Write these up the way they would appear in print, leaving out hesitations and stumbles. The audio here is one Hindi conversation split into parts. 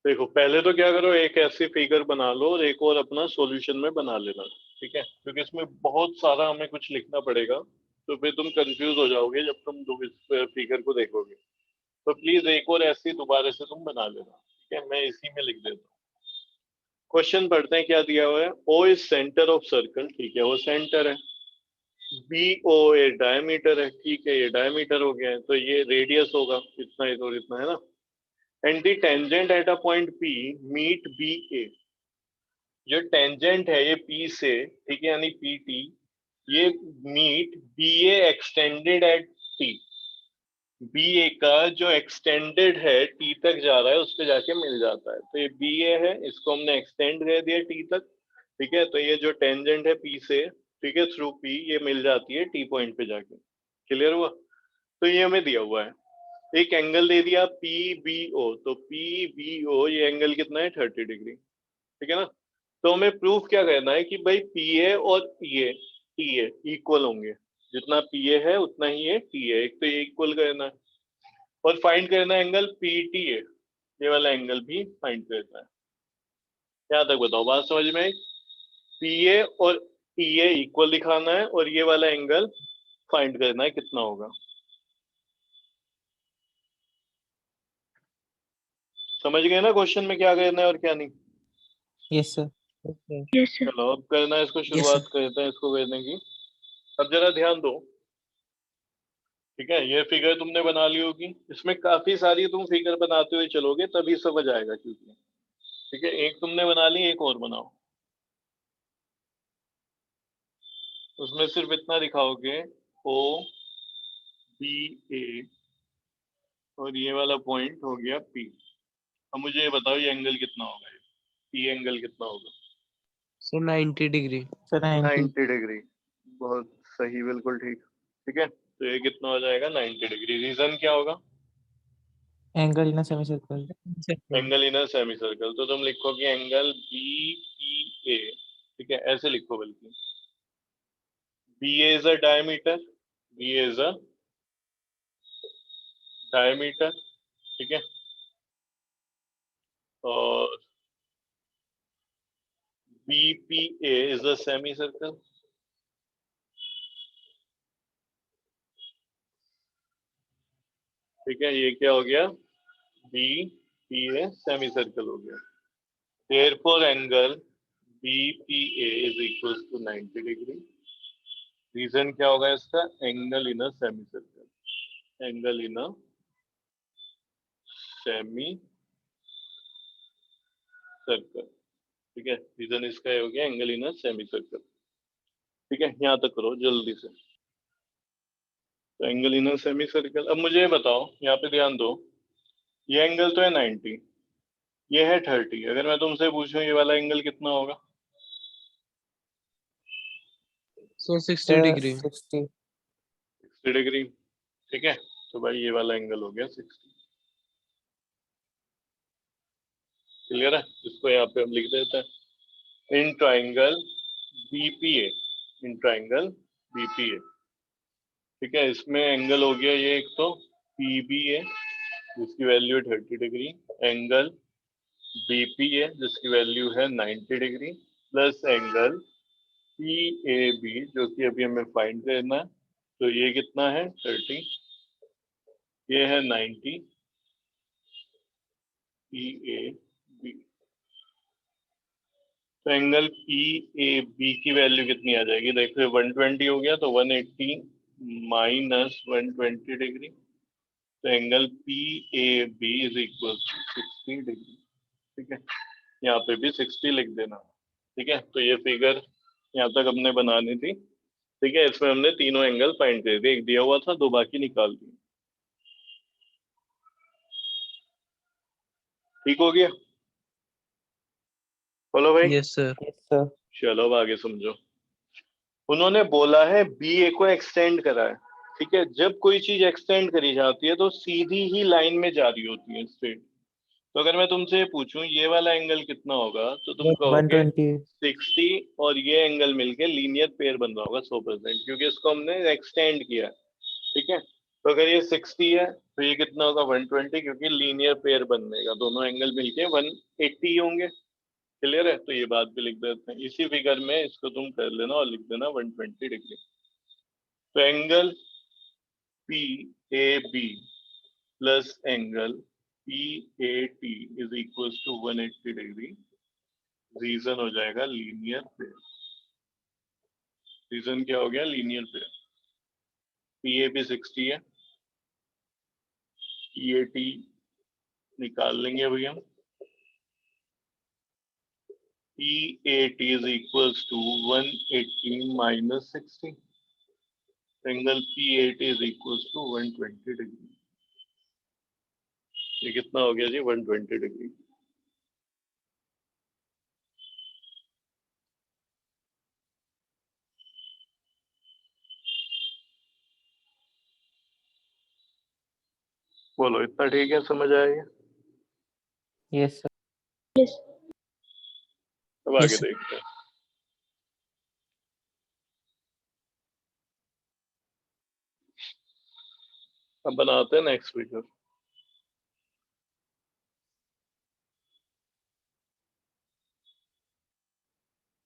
देखो पहले तो क्या करो, एक ऐसी फिगर बना लो और एक और अपना सॉल्यूशन में बना लेना। ठीक है, क्योंकि इसमें बहुत सारा हमें कुछ लिखना पड़ेगा, तो फिर तुम कंफ्यूज हो जाओगे जब तुम दो इस फिगर को देखोगे। तो प्लीज एक और ऐसी दोबारा से तुम बना लेना। ठीक है, मैं इसी में लिख देता हूँ। क्वेश्चन पढ़ते हैं क्या दिया हुआ है। O is centre of circle, ठीक है वो सेंटर है। बी ओ ए डायमीटर है, ठीक है ये डायमीटर हो गया है, तो ये रेडियस होगा, इतना ही और इतना है ना। And the tangent at a point P meet B A, जो टेंजेंट है ये पी से, ठीक है यानी पी टी, ये meet B A extended at T. B A का जो एक्सटेंडेड है टी तक जा रहा है उस पे जाके मिल जाता है, तो ये बी ए है, इसको हमने एक्सटेंड कर दिया टी तक। ठीक है, तो ये जो टेंजेंट है पी से, ठीक है थ्रू पी, ये मिल जाती है टी पॉइंट पे जाके। क्लियर हुआ? तो ये हमें दिया हुआ है, एक एंगल दे दिया पी बी ओ, तो पी बी ओ ये एंगल कितना है 30 डिग्री। ठीक है ना। तो हमें प्रूफ क्या करना है कि भाई पी ए और ये टी ए इक्वल होंगे, जितना पी ए है उतना ही ये टी ए, एक तो ये इक्वल करना है। और फाइंड करना है एंगल पी टी ए, ये वाला एंगल भी फाइंड करना है। यहाँ तक बताओ बात समझ में आई? पी ए और टी ए इक्वल दिखाना है और ये वाला एंगल फाइंड करना है कितना होगा। समझ गए ना क्वेश्चन में क्या करना है और क्या नहीं? Yes sir. Yes sir. चलो अब करना है इसको, यस शुरुआत सर। करते हैं इसको करने की। अब जरा ध्यान दो। ठीक है, ये फिगर तुमने बना ली होगी, इसमें काफी सारी तुम फिगर बनाते हुए चलोगे तभी समझ आएगा क्योंकि। ठीक है, एक तुमने बना ली, एक और बनाओ। उसमें सिर्फ इतना दिखाओगे, ओ बी ए और ये वाला पॉइंट हो गया पी। अब मुझे ये बताओ ये एंगल कितना होगा, ये पी एंगल कितना होगा? Sir 90 degree. सर 90। 90 डिग्री। बहुत सही, बिल्कुल ठीक। ठीक है, तो ये कितना हो जाएगा 90 डिग्री। रीजन क्या होगा? Angle in semi circle. Angle in semi circle, तो तुम लिखोगे एंगल बी पी ए। ठीक है, ऐसे लिखो बल्कि, B A is a diameter, B A is a diameter. ठीक है, और B P A is a semi circle. ठीक है, ये क्या हो गया, B P A semi circle हो गया। therefore angle B P A is equal to 90 degree. Reason क्या होगा इसका, angle in a semi circle, angle in a semi circle. ठीक है, रीजन इसका ये हो गया angle in a semi circle. ठीक है, यहाँ तक करो जल्दी से। तो angle in a semi circle, अब मुझे ये बताओ, यहाँ पे ध्यान दो, ये एंगल तो है 90, ये है 30, अगर मैं तुमसे पूछूं ये वाला एंगल कितना होगा? सो 60 डिग्री। 60। 60 डिग्री। ठीक है, तो भाई ये वाला एंगल हो गया 60। क्लियर है? इसको यहाँ पे हम लिख देते हैं in triangle BPA, in triangle BPA. ठीक है, इसमें एंगल हो गया ये, एक तो पीबीए जिसकी वैल्यू है 30 डिग्री, एंगल बीपीए जिसकी वैल्यू है 90 degree, plus angle P A B जो कि अभी हमें फाइंड करना है, तो ये कितना है 30, ये है 90, पी ए बी। तो एंगल पी ए बी की वैल्यू कितनी आ जाएगी, देखो 120 हो गया, तो 180 माइनस 120 डिग्री, तो angle P A B is equal to 60 degree. ठीक है, यहाँ पे भी 60 लिख देना। ठीक है, तो ये फिगर यहाँ तक हमने बनानी थी। ठीक है, इसमें हमने तीनों एंगल फाइंड कर दिए, एक दिया हुआ था, दो बाकी निकाल दिए। ठीक हो गया? बोलो भाई। Yes sir. Yes sir. चलो अब आगे समझो। उन्होंने बोला है बी ए को एक्सटेंड करा है। ठीक है, जब कोई चीज एक्सटेंड करी जाती है तो सीधी ही लाइन में जारी होती है, स्ट्रेट। तो अगर मैं तुमसे पूछूं ये वाला एंगल कितना होगा, तो तुम कहोगे 120। 60, और ये एंगल मिलके लीनियर पेयर बन रहा होगा 100%, क्योंकि इसको हमने एक्सटेंड किया है। ठीक है, तो अगर ये 60 है तो ये कितना होगा 120, क्योंकि लीनियर पेयर बनने का, दोनों एंगल मिलके 180 होंगे। क्लियर है? तो ये बात भी लिख देते हैं इसी फिगर में, इसको तुम कर लेना और लिख देना 120 डिग्री। तो angle P A B plus angle P A T is equal to 180 degree. Reason हो जाएगा लीनियर पेयर। रीजन क्या हो गया? Linear pair. P A B 60 है, पी ए टी निकाल लेंगे अभी हम। P A T is equal to 180 minus 60। Angle P A T is equal to 120 degree. ये कितना हो गया जी? 120 डिग्री। बोलो, इतना ठीक है? समझ आएगा? Yes, sir. अब आगे Yes, sir. देखते हैं। अब बनाते हैं नेक्स्ट फिगर।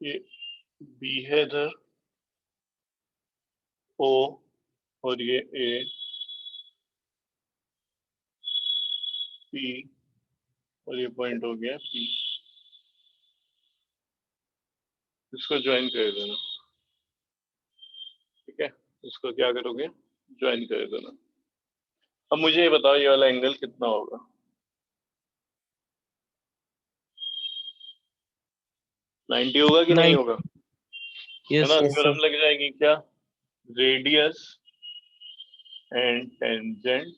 ये बी है इधर, ओ, और ये ए, पी, और ये पॉइंट हो गया पी। इसको ज्वाइन कर देना। ठीक है, इसको क्या करोगे? ज्वाइन कर देना। अब मुझे ये बताओ, ये वाला एंगल कितना होगा? 90 होगा कि नहीं 9. होगा? है Yes, ना? sir. Yes, theorem sir. लग जाएगी क्या? Radius and tangent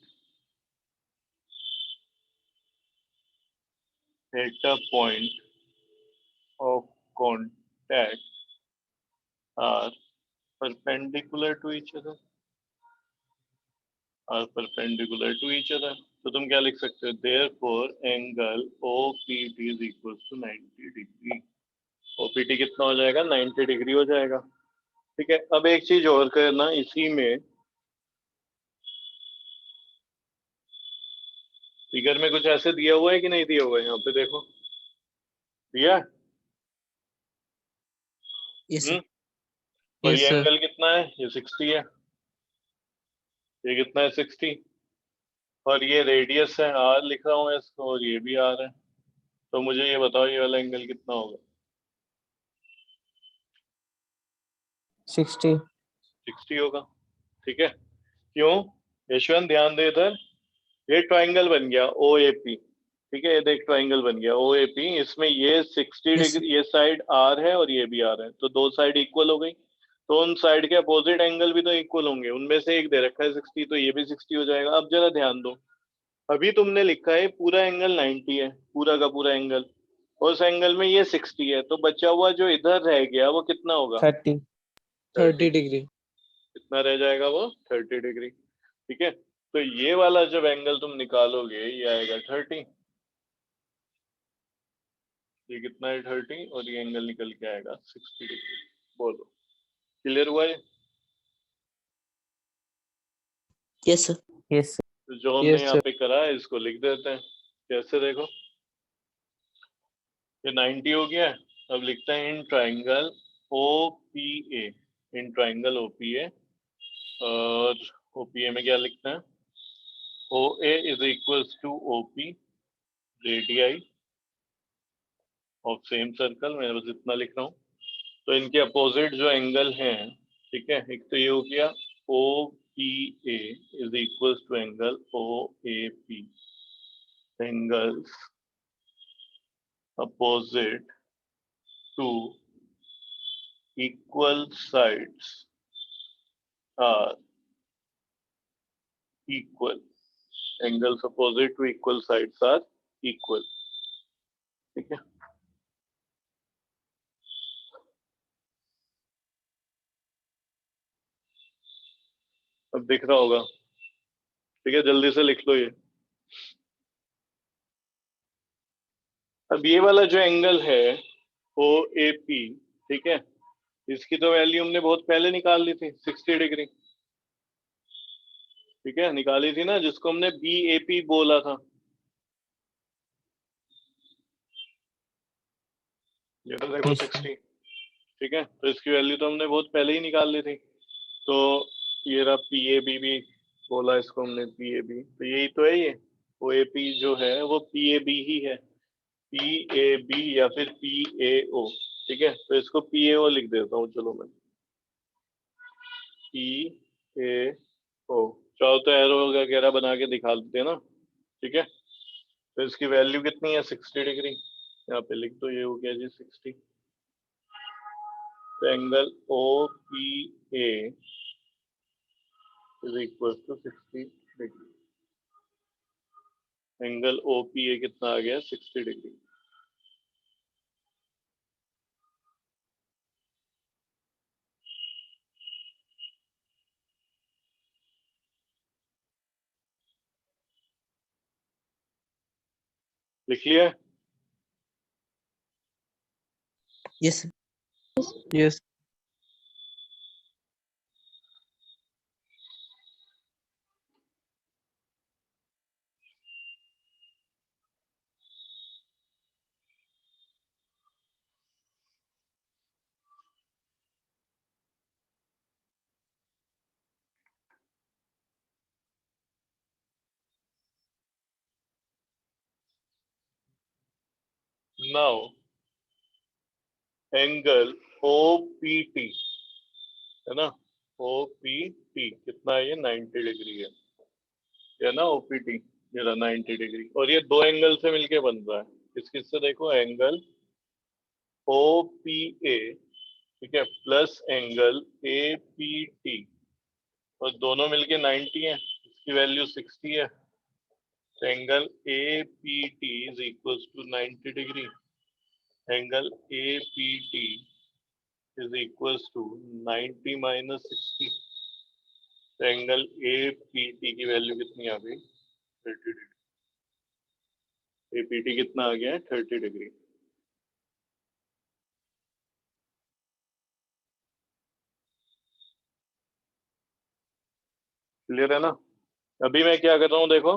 at a point of contact are perpendicular to each other। are perpendicular to each other। तो तुम क्या लिख सकते हो? therefore angle OPT is equal to 90 degree. OPT कितना हो जाएगा? 90 डिग्री हो जाएगा। ठीक है, अब एक चीज और करना इसी में, फिगर में कुछ ऐसे दिया हुआ है कि नहीं दिया हुआ है? यहाँ पे देखो, दिया है? Yes, sir. और Yes, ये sir. एंगल कितना है? ये 60 है। ये कितना है? 60। और ये रेडियस है, आर लिख रहा हूँ इसको, और ये भी आर है। तो मुझे ये बताओ, ये वाला एंगल कितना होगा? 60. 60 होगा। ठीक है, क्यों? यशवंत ध्यान दे इधर, ये ट्राइंगल बन गया ओ ए पी। ठीक है, ये देख ट्राइंगल बन गया ओ ए पी। इसमें ये 60 Yes, sir. डिग्री, ये साइड आर है और ये भी आर है, तो दो साइड इक्वल हो गई। तो उन साइड के अपोजिट एंगल भी तो इक्वल होंगे। उनमें से एक दे रखा है 60, तो ये भी 60 हो जाएगा। अब जरा ध्यान दो, अभी तुमने लिखा है पूरा एंगल 90 है, पूरा का पूरा एंगल, उस एंगल में ये 60 है, तो बचा हुआ जो इधर रह गया वो कितना होगा? 30. 30 degree. कितना रह जाएगा वो? 30 डिग्री। ठीक है, तो ये वाला जब एंगल तुम निकालोगे, ये आएगा 30। ये कितना है? 30, और ये एंगल निकल के आएगा 60 डिग्री। बोलो, क्लियर हुआ ये? Yes, sir. Yes, sir. तो जो हमने Yes, यहाँ sir. पे करा है इसको लिख देते हैं। कैसे? देखो, ये 90 हो गया। अब लिखते हैं in triangle O P A. In triangle O P A, और ओ पी ए में क्या लिखते हैं? O A is equal to O P radii of same circle. मैं बस इतना लिख रहा हूँ। तो इनके अपोजिट जो एंगल हैं, ठीक है, एक तो ये हो गया O P A is equal to angle O A P. Angles opposite to equal sides are equal। angles opposite to equal sides are equal। ठीक है, अब दिख रहा होगा? ठीक है, जल्दी से लिख लो ये। अब ये वाला जो एंगल है ओ ए पी, ठीक है, इसकी तो वैल्यू हमने बहुत पहले निकाल ली थी, 60 डिग्री। ठीक है, निकाली थी ना, जिसको हमने BAP बोला था। ये तो देखो Yes, sir. 60, ठीक है, तो इसकी वैल्यू तो हमने बहुत पहले ही निकाल ली थी। तो ये रहा PAB भी बोला इसको हमने, PAB, तो यही तो है ये OAP जो है वो PAB ही है, PAB या फिर PAO, ठीक है। तो इसको PAO लिख देता हूँ, चलो मैं PAO, चाहो तो एरो वगैरह बना के दिखा देते हैं ना, ठीक है। तो इसकी वैल्यू कितनी है, 60 डिग्री, यहाँ पे लिख दो, ये हो गया जी 60। तो angle OPA is equal to 60 degree. Angle OPA कितना आ गया, 60 डिग्री। लिख लिया? Yes, sir. Yes. Now angle OPT है ना, OPT कितना है, ये 90 डिग्री है ना, OPT ये रहा 90 डिग्री, और ये दो एंगल से मिलके बन रहा है। किस किस से, देखो एंगल OPA, ठीक है, प्लस एंगल APT, और दोनों मिलके 90 है, इसकी वैल्यू 60 है। तो angle APT is equal to 90 degree. Angle APT is equals to 90 minus 60। तो एंगल APT की वैल्यू कितनी आ गई, 30 डिग्री। APT कितना आ गया है, 30 डिग्री। क्लियर है ना? अभी मैं क्या कर रहा हूँ, देखो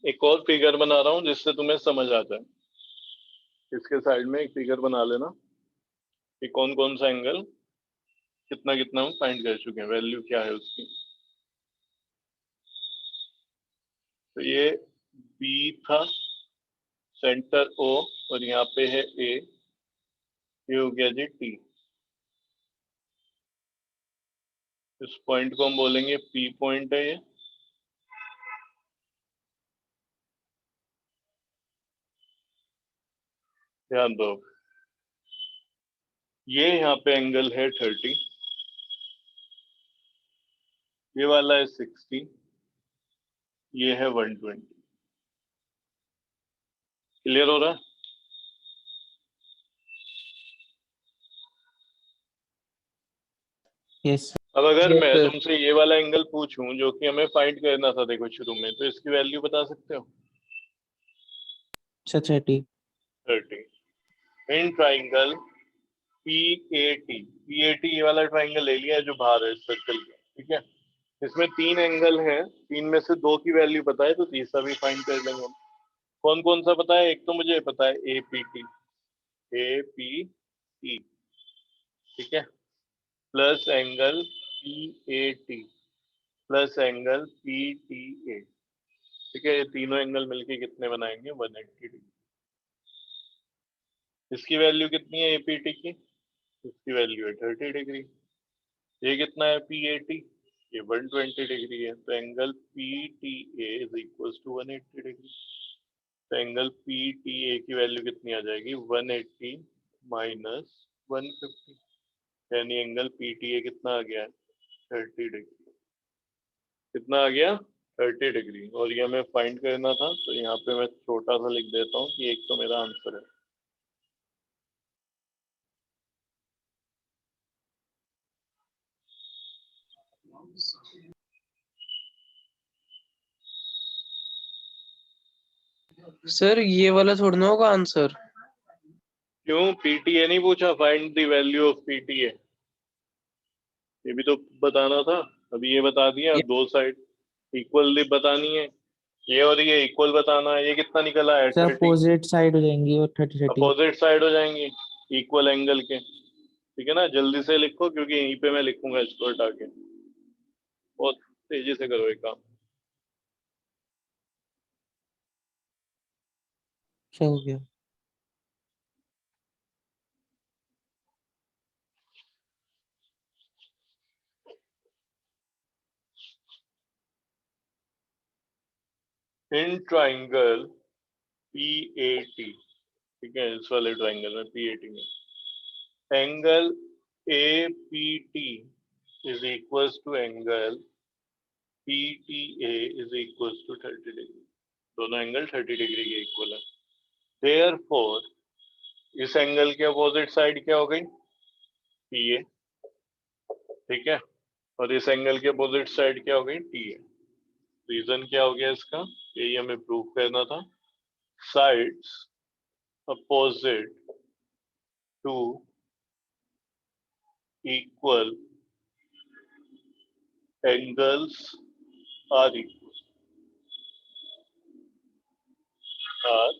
एक और फिगर बना रहा हूँ जिससे तुम्हें समझ आ जाए। इसके साइड में एक फिगर बना लेना कि कौन कौन सा एंगल कितना कितना हम फाइंड कर चुके हैं, वैल्यू क्या है उसकी। तो ये B था, सेंटर O, और यहाँ पे है A, ये हो गया जी T। इस पॉइंट को हम बोलेंगे P पॉइंट है ये। ध्यान दो, ये यहाँ पे एंगल है 30, ये वाला है 60, ये है 120। क्लियर हो रहा है? Yes, sir. अब अगर Yes, मैं sir. तुमसे ये वाला एंगल पूछूं जो कि हमें फाइंड करना था, देखो शुरू में, तो इसकी वैल्यू बता सकते हो? Sir, 30. 30 इन ट्राइंगल PAT ये वाला ट्राइंगल ले लिया है जो बाहर है सर्कल के, ठीक है। इसमें तीन एंगल हैं, तीन में से दो की वैल्यू पता है, तो तीसरा भी फाइंड कर लेंगे हम। कौन कौन सा पता है? एक तो मुझे पता है APT, ठीक है, plus angle PAT plus angle PTA, ठीक है। ये तीनों एंगल मिलके कितने बनाएंगे, 180 डिग्री। इसकी वैल्यू कितनी है APT की? इसकी वैल्यू है 30 डिग्री। ये कितना है PAT? ये 120 डिग्री है। तो angle PTA is equal to 180 degree. तो एंगल PTA की वैल्यू कितनी आ जाएगी, 180 माइनस 150, यानी एंगल PTA कितना आ गया है, 30 डिग्री। कितना आ गया, 30 डिग्री। और ये हमें फाइंड करना था, तो यहाँ पे मैं छोटा सा लिख देता हूँ कि एक तो मेरा आंसर है। सर ये वाला थोड़ा ना होगा आंसर। क्यों, PTA नहीं पूछा, find the value of PTA, ये भी तो बताना था। अभी ये बता दिया, ये दो साइड इक्वल बतानी है, ये और ये इक्वल बताना है। ये कितना निकला है? सर 30। अपोजिट साइड हो जाएंगी और 30 30। अपोजिट साइड हो जाएंगी इक्वल एंगल के, ठीक है ना। जल्दी से लिखो क्योंकि यहीं पे मैं लिखूंगा इसको हटा के। बहुत तेजी से करो ये काम। अच्छा हो गया। इन ट्राइंगल PAT, ठीक है, इस वाले ट्राइंगल में PAT में angle APT is equal to angle PTA is equal to 30 degree. दोनों एंगल 30 डिग्री के इक्वल है। देयरफॉर इस एंगल के अपोजिट साइड क्या हो गई? PA, ठीक है, और इस एंगल के अपोजिट साइड क्या हो गई? TA। रीजन क्या हो गया इसका? यही हमें प्रूव करना था। Sides opposite to equal angles are equal, are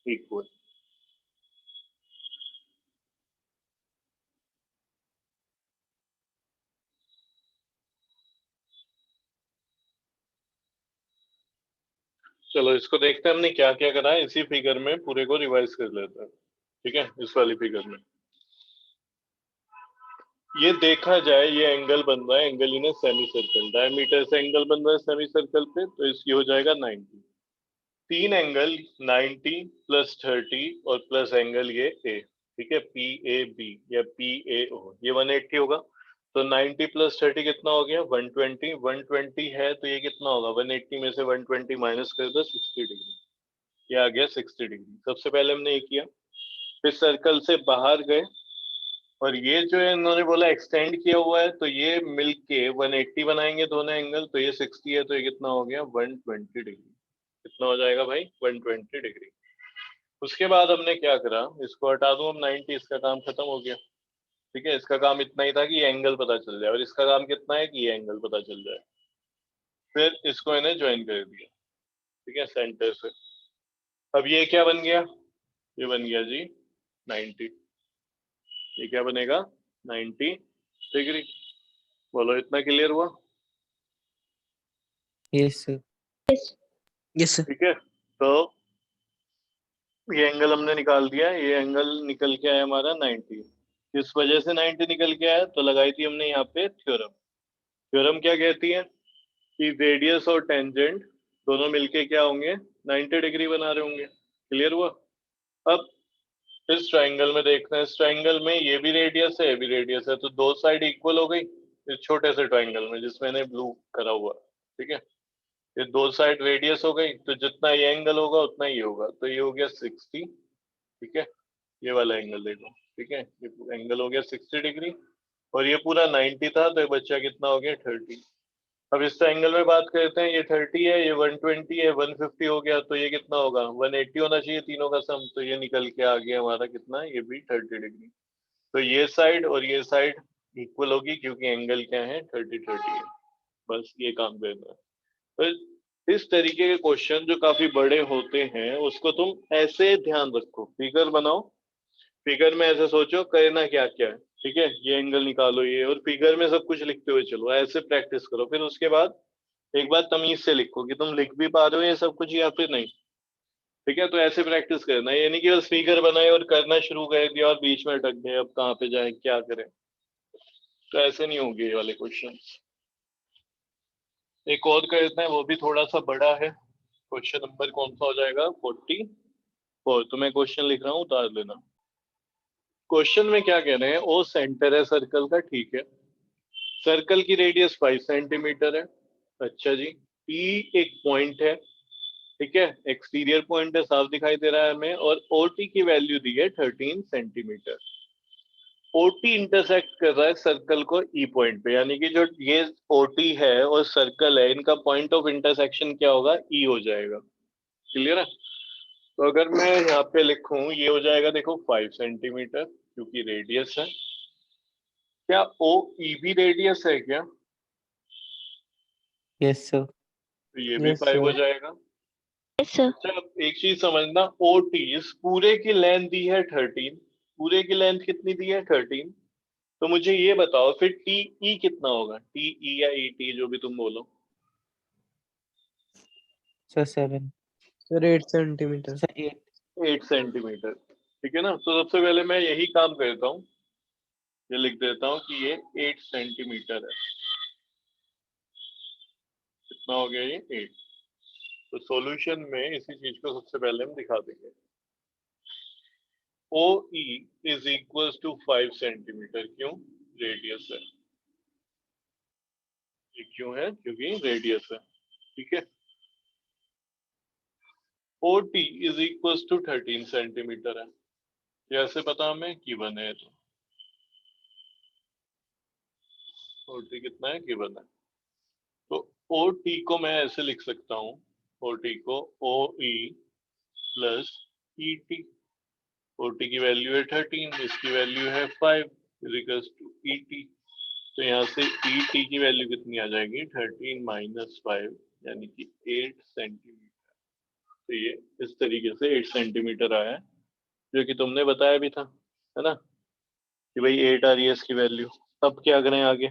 equal। चलो इसको देखते हैं हमने क्या क्या करा है। इसी फिगर में पूरे को रिवाइज कर लेते हैं, ठीक है। इस वाली फिगर में ये देखा जाए, ये एंगल बन रहा है angle in A semi circle. Diameter से एंगल बन रहा है सेमी सर्कल पे, तो इसकी हो जाएगा 90। तीन एंगल 90 प्लस 30 और प्लस एंगल ये ए, ठीक है, PAB या PAO, ये 180 होगा। तो 90 प्लस 30 कितना हो गया? 120। 120 है तो ये कितना होगा? 180 में से 120 माइनस कर दो, 60 डिग्री। ये आ गया 60 डिग्री। सबसे पहले हमने ये किया, फिर सर्कल से बाहर गए और ये जो है इन्होंने बोला एक्सटेंड किया हुआ है, तो ये मिलके 180 बनाएंगे दोनों एंगल। तो ये 60 है तो ये कितना हो गया? 120 डिग्री। कितना हो जाएगा भाई? 120 डिग्री। उसके बाद हमने क्या करा, इसको हटा दूं अब 90, इसका काम खत्म हो गया, ठीक है। इसका काम इतना ही था कि ये एंगल पता चल जाए, और इसका काम कितना है कि ये एंगल पता चल जाए। फिर इसको इन्हें ज्वाइन कर दिया, ठीक है, सेंटर से। अब ये क्या बन गया? ये बन गया जी 90। ये क्या बनेगा? 90 डिग्री। बोलो इतना क्लियर हुआ? Yes sir. Yes, sir. ठीक है, तो ये एंगल हमने निकाल दिया। ये एंगल निकल के आया हमारा 90। किस वजह से 90 निकल के आया? तो लगाई थी हमने यहाँ पे थ्योरम। थ्योरम क्या कहती है कि रेडियस और टेंजेंट दोनों मिलके क्या होंगे? 90 डिग्री बना रहे होंगे। क्लियर हुआ? अब इस ट्राइंगल में देखना है, इस ट्राइंगल में ये भी रेडियस है, ये भी रेडियस है, तो दो साइड इक्वल हो गई इस छोटे से ट्राइंगल में जिसमें मैंने ब्लू करा हुआ, ठीक है। ये दो साइड रेडियस हो गई, तो जितना ये एंगल होगा उतना ये होगा, तो ये हो गया 60, ठीक है। ये वाला एंगल देखो, ठीक है, ये एंगल हो गया 60 डिग्री, और ये पूरा 90 था, तो ये बच्चा कितना हो गया? 30। अब इस एंगल में बात करते हैं, ये 30 है, ये 120 है, 150 हो गया, तो ये कितना होगा? 180 होना चाहिए तीनों का सम। तो ये निकल के आ गया हमारा कितना? ये भी 30 डिग्री। तो ये साइड और ये साइड इक्वल होगी क्योंकि एंगल क्या है? 30 है। बस ये काम करना है। तो इस तरीके के क्वेश्चन जो काफी बड़े होते हैं उसको तुम ऐसे ध्यान रखो, फिगर बनाओ, फिगर में ऐसे सोचो करना क्या क्या है, ठीक है। ये एंगल निकालो ये, और फिगर में सब कुछ लिखते हुए चलो, ऐसे प्रैक्टिस करो। फिर उसके बाद एक बार तमीज से लिखो कि तुम लिख भी पा रहे हो ये सब कुछ या फिर नहीं, ठीक है। तो ऐसे प्रैक्टिस करना है, ये नहीं कि बस फिगर बनाए और करना शुरू कर दिया और बीच में अटक गए, अब कहाँ पे जाए क्या करें। तो ऐसे नहीं होंगे ये वाले क्वेश्चन। एक और करते हैं, वो भी थोड़ा सा बड़ा है। क्वेश्चन नंबर कौन सा हो जाएगा? 44। तो मैं क्वेश्चन लिख रहा हूँ, उतार लेना। क्वेश्चन में क्या कह रहे हैं? ओ सेंटर है सर्कल का, ठीक है। सर्कल की रेडियस 5 सेंटीमीटर है। अच्छा जी, पी एक पॉइंट है, ठीक है, एक्सटीरियर पॉइंट है, साफ दिखाई दे रहा है हमें, और ओटी की वैल्यू दी है 13 सेंटीमीटर। ओटी इंटरसेक्ट कर रहा है सर्कल को ई पॉइंट पे, यानी कि जो ये ओटी है और सर्कल है, इनका पॉइंट ऑफ इंटरसेक्शन क्या होगा? ई हो जाएगा। क्लियर है? तो अगर मैं यहाँ पे लिखूं, ये हो जाएगा देखो 5 सेंटीमीटर क्योंकि रेडियस है। क्या ओ ई भी रेडियस है क्या? Yes sir. तो ये भी Yes, 5 हो sir. जाएगा। Yes, sir. अच्छा, अब एक चीज समझना, OT इस पूरे की लेंथ दी है 13, पूरे की लेंथ कितनी दी है 13, तो मुझे ये बताओ फिर TE कितना होगा, TE या ET जो भी तुम बोलो। Sir, 7. Sir, 8 centimeter. Sir, 8. 8 centimetre, ठीक है ना। तो सबसे पहले मैं यही काम करता हूँ, ये लिख देता हूँ कि ये 8 सेंटीमीटर है। कितना हो गया ये 8। तो सॉल्यूशन में इसी चीज को सबसे पहले हम दिखा देंगे। OE is equal to 5 centimetre, क्यों, रेडियस है। ये क्यों है, क्योंकि रेडियस है, ठीक है। OT is equal to 13 centimetre है, जैसे पता हमें गिवन है। तो OT कितना है, गिवन है। तो OT को मैं ऐसे लिख सकता हूँ, OT को OE प्लस ET। OT की वैल्यू है 13, इसकी वैल्यू है 5 इक्वल्स टू ET। तो यहाँ से ET की वैल्यू कितनी आ जाएगी, 13 माइनस 5 यानी कि 8 सेंटीमीटर। तो ये इस तरीके से 8 सेंटीमीटर आया है, जो कि तुमने बताया भी था, है ना, कि भाई 8 आ रही है इसकी वैल्यू। अब क्या करें आगे।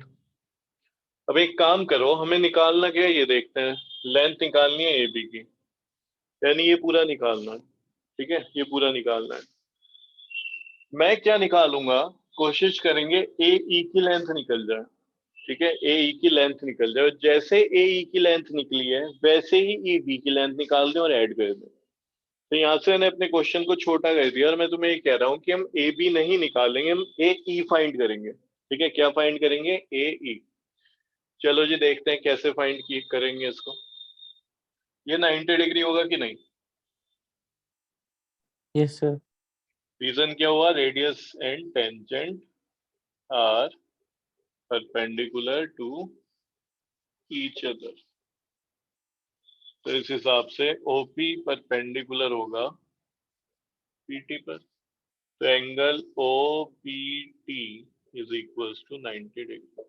अब एक काम करो, हमें निकालना क्या है ये देखते हैं। लेंथ निकालनी है AB की, यानी ये पूरा निकालना है, ठीक है, ये पूरा निकालना है। मैं क्या निकालूंगा, कोशिश करेंगे AE की लेंथ निकल जाए, ठीक है, AE की लेंथ निकल जाए। जैसे AE की लेंथ निकली है वैसे ही EB की लेंथ निकाल दें और ऐड कर दें। तो यहाँ से मैंने अपने क्वेश्चन को छोटा कर दिया और मैं तुम्हें ये कह रहा हूँ कि हम AB नहीं निकालेंगे, हम AE फाइंड करेंगे, ठीक है। क्या फाइंड करेंगे, AE। चलो जी देखते हैं कैसे फाइंड करेंगे इसको। ये 90 डिग्री होगा कि नहीं। Yes, sir. रीजन क्या हुआ, radius and tangent are perpendicular to each other. तो इस हिसाब से OP परपेंडिकुलर होगा PT पर। तो angle OPT is equal to 90 degree.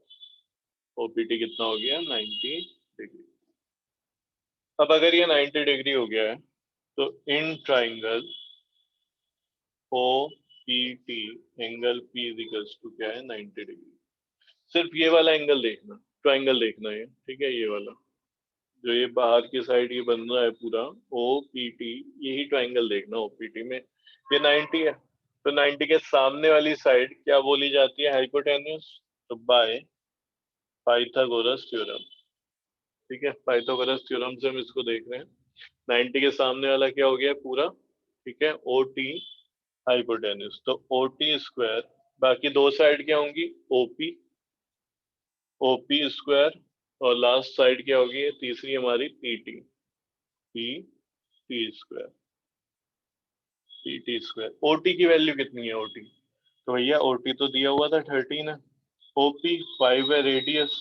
OPT कितना हो गया, 90 डिग्री। अब अगर ये 90 डिग्री हो गया है तो in triangle OPT angle P is equal to क्या है, 90 डिग्री। सिर्फ ये वाला एंगल देखना, ट्राइंगल देखना है, ठीक है, ये वाला जो ये बाहर की साइड ये बन रहा है पूरा OPT, यही ट्राइंगल देखना OPT में। ये 90 है, तो 90 के सामने वाली साइड क्या बोली जाती है, हाइपोटेन्यूस। तो बाय पाइथागोरस थ्योरम, ठीक है, पाइथागोरस थ्योरम से हम इसको देख रहे हैं। 90 के सामने वाला क्या हो गया पूरा, ठीक है, OT हाइपोटेन्यूस। तो OT स्क्वायर, बाकी दो साइड क्या होंगी, OP स्क्वायर, और लास्ट साइड क्या होगी, तीसरी हमारी PT square, PT square. OT की वैल्यू कितनी है, OT तो भैया OT तो दिया हुआ था 13 है, OP 5 है रेडियस,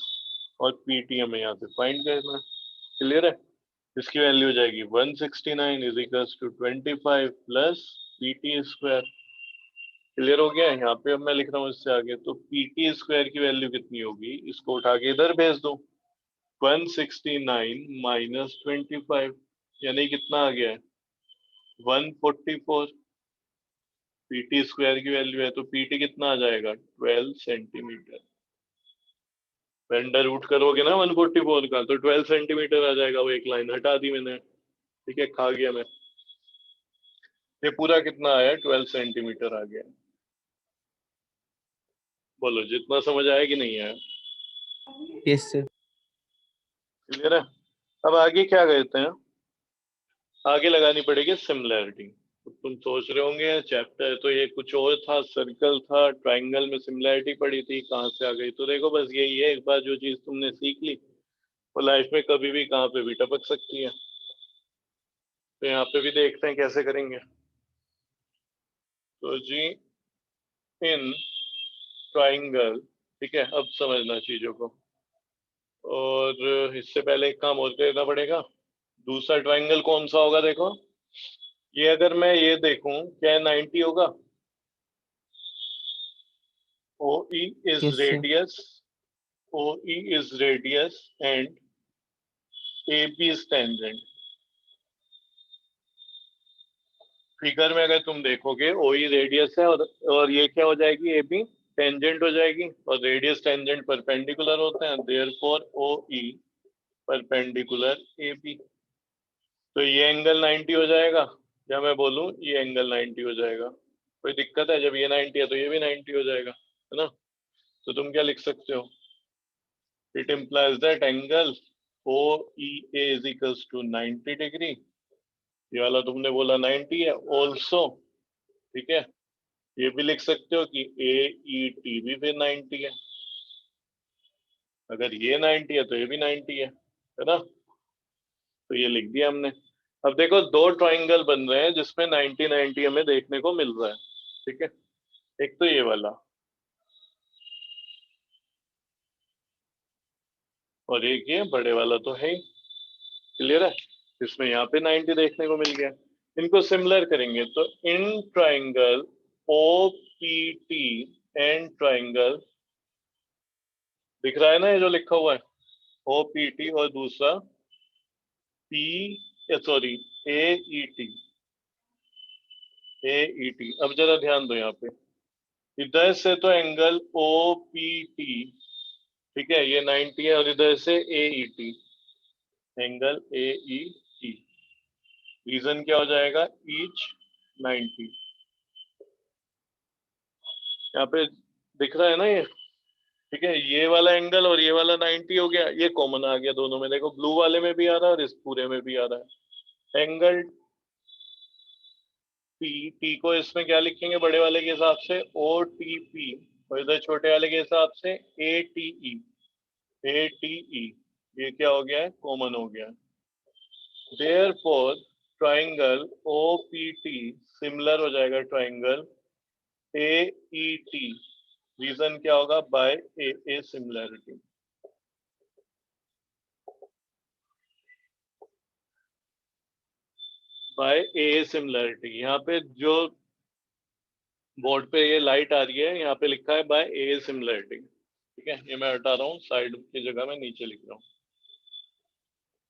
और PT हमें यहाँ से फाइंड करना है। क्लियर है, इसकी वैल्यू हो जाएगी 169 is equals to 25 plus PT square. Clear हो गया है। यहाँ पे अब मैं लिख रहा हूँ इससे आगे, तो PT स्क्वायर की वैल्यू कितनी होगी, इसको उठा के इधर भेज दो। 169 माइनस 25 यानी कितना आ गया है, 144। PT स्क्वायर की वैल्यू है तो PT कितना आ जाएगा, 12 सेंटीमीटर। अंडर रूट करोगे ना 144 का, तो 12 सेंटीमीटर आ जाएगा। वो एक लाइन हटा दी मैंने, ठीक है, खा गया मैं। ये पूरा कितना आया, 12 सेंटीमीटर आ गया। बोलो जितना समझ आया कि नहीं आया। Yes, sir. क्लियर है। अब आगे क्या करते हैं, आगे लगानी पड़ेगी सिमिलैरिटी। तुम सोच रहे होंगे चैप्टर तो ये कुछ और था, सर्कल था, ट्राइंगल में सिमिलैरिटी पड़ी थी, कहाँ से आ गई। तो देखो बस यही है, एक बार जो चीज तुमने सीख ली वो लाइफ में कभी भी कहाँ पे भी टपक सकती है। तो यहाँ पे भी देखते हैं कैसे करेंगे। तो जी इन ट्राइंगल, ठीक है, अब समझना चीजों को। और इससे पहले एक काम और करना पड़ेगा। दूसरा ट्राइंगल कौन सा होगा, देखो ये अगर मैं ये देखूं क्या 90 होगा। OE is Yes, sir. radius, OE is radius and AP is tangent. Figure में अगर तुम देखोगे OE रेडियस है और ये क्या हो जाएगी, AB टेंजेंट हो जाएगी, और रेडियस टेंजेंट परपेंडिकुलर होते हैं, देयरफॉर OE परपेंडिकुलर AB। तो ये एंगल 90 हो जाएगा, या मैं बोलूं ये एंगल 90 हो जाएगा। कोई दिक्कत है? जब ये 90 है तो ये भी 90 हो जाएगा, है ना? तो तुम क्या लिख सकते हो? It implies that angle OEA is equals to 90 degree. ये वाला तुमने बोला 90 है ऑल्सो, ठीक है। ये भी लिख सकते हो कि AET भी फिर 90 है। अगर ये 90 है तो ये भी 90 है ना? तो ये लिख दिया हमने। अब देखो दो ट्राइंगल बन रहे हैं जिसमें 90 90 हमें देखने को मिल रहा है, ठीक है। एक तो ये वाला और एक ये बड़े वाला तो है ही, क्लियर है। इसमें यहाँ पे 90 देखने को मिल गया। इनको सिमिलर करेंगे तो in triangle OPT and triangle, दिख रहा है ना ये जो लिखा हुआ है OPT, और दूसरा AET। अब जरा ध्यान दो यहाँ पे, इधर से तो एंगल OPT, ठीक है, ये 90 है, और इधर से AET, एंगल AET। रीजन क्या हो जाएगा? ईच 90। यहाँ पे दिख रहा है ना ये, ठीक है। ये वाला एंगल और ये वाला 90 हो गया, ये कॉमन आ गया दोनों में। देखो ब्लू वाले में भी आ रहा है और इस पूरे में भी आ रहा है। एंगल T को इसमें क्या लिखेंगे बड़े वाले के हिसाब से? OTP, और इधर छोटे वाले के हिसाब से ATE। ये क्या हो गया है? कॉमन हो गया। देयरफॉर ट्राइंगल OPT सिमिलर हो जाएगा ट्राइंगल AET। रीजन क्या होगा? By AA similarity. By AA similarity. यहाँ पे जो बोर्ड पे ये लाइट आ रही है, यहाँ पे लिखा है बाय AA सिमिलैरिटी, ठीक है। ये मैं हटा रहा हूँ, साइड की जगह में नीचे लिख रहा हूँ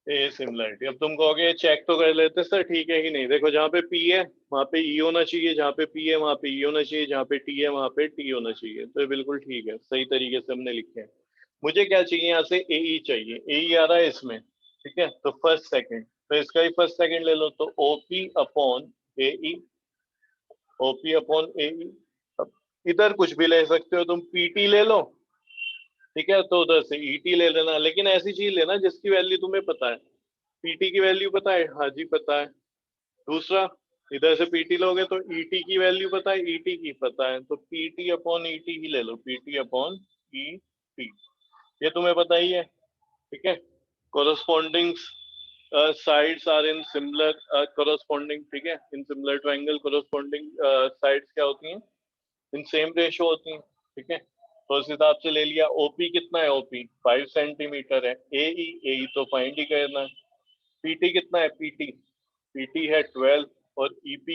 AA सिमिलैरिटी। अब तुम कहोगे चेक तो कर लेते सर, ठीक है कि नहीं। देखो जहाँ पे P है वहाँ पे E होना चाहिए, जहाँ पे P है वहाँ पे E होना चाहिए, जहाँ पे T है वहाँ पे T होना चाहिए। तो ये बिल्कुल ठीक है, सही तरीके से हमने लिखे हैं। मुझे क्या चाहिए? यहाँ से AE चाहिए। AE आ रहा है इसमें, ठीक है। तो फर्स्ट सेकंड, तो इसका ही फर्स्ट सेकंड ले लो, तो OP upon AE, OP upon AE। अब इधर कुछ भी ले सकते हो तुम, PT ले लो, ठीक है, तो उधर से ET ले लेना, लेकिन ऐसी चीज लेना जिसकी वैल्यू तुम्हें पता है। PT की वैल्यू पता है? हाँ जी पता है। दूसरा, इधर से PT लोगे तो ET की वैल्यू पता है? ET की पता है, तो PT अपॉन ET ही ले लो, PT अपॉन ET, ये तुम्हें पता ही है, ठीक है। Corresponding sides are in similar corresponding, ठीक है। In similar triangle corresponding sides क्या होती हैं? इन सेम रेशो होती हैं, ठीक है। तो इस हिसाब से ले लिया। OP कितना है? OP 5 सेंटीमीटर है। AE तो फाइंड ही करना है। PT कितना है? PT है 12, और ET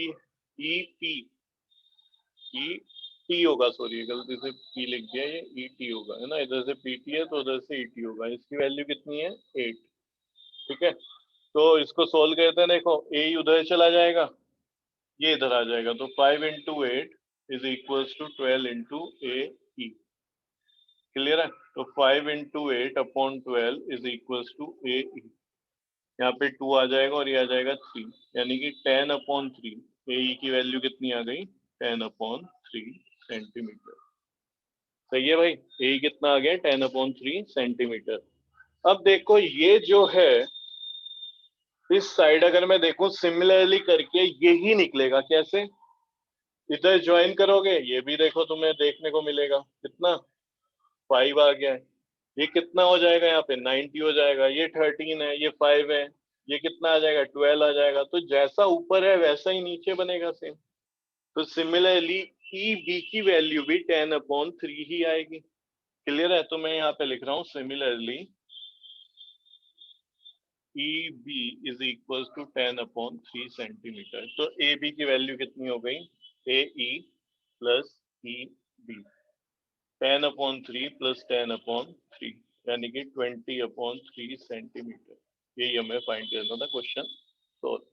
होगा, सॉरी गलती से P लिख दिया, ये ET होगा, है ना। इधर से PT है तो उधर से ET होगा। इसकी वैल्यू कितनी है? 8, ठीक है। तो इसको सोल्व करते हैं। देखो AE उधर चला जाएगा, ये इधर आ जाएगा, तो 5 into 8 is equals to 12 into AE, clear है। तो 5 into 8 upon 12 is equals to AE। यहाँ पे 2 आ जाएगा और ये आ जाएगा 3, यानी कि 10 अपॉन 3। AE की वैल्यू कितनी आ गई? 10 अपॉन 3 सेंटीमीटर। सही है भाई, AE कितना आ गया? 10 अपॉन 3 सेंटीमीटर। अब देखो ये जो है इस साइड अगर मैं देखूं सिमिलरली करके यही निकलेगा। कैसे? इधर ज्वाइन करोगे, ये भी देखो तुम्हें देखने को मिलेगा कितना? 5 आ गया है। ये कितना हो जाएगा? यहाँ पे 90 हो जाएगा। ये 13 है, ये 5 है, ये कितना आ जाएगा? 12 आ जाएगा। तो जैसा ऊपर है वैसा ही नीचे बनेगा सेम। तो सिमिलरली EB की वैल्यू भी 10 अपॉन 3 ही आएगी, क्लियर है। तो मैं यहाँ पे लिख रहा हूँ similarly EB is equal to 10 upon 3 centimetre. तो AB की वैल्यू कितनी हो गई? AE plus EB, 10 upon 3 plus 10 upon 3, यानी कि 20 अपॉन 3 सेंटीमीटर। यही हमें फाइंड करना था क्वेश्चन। तो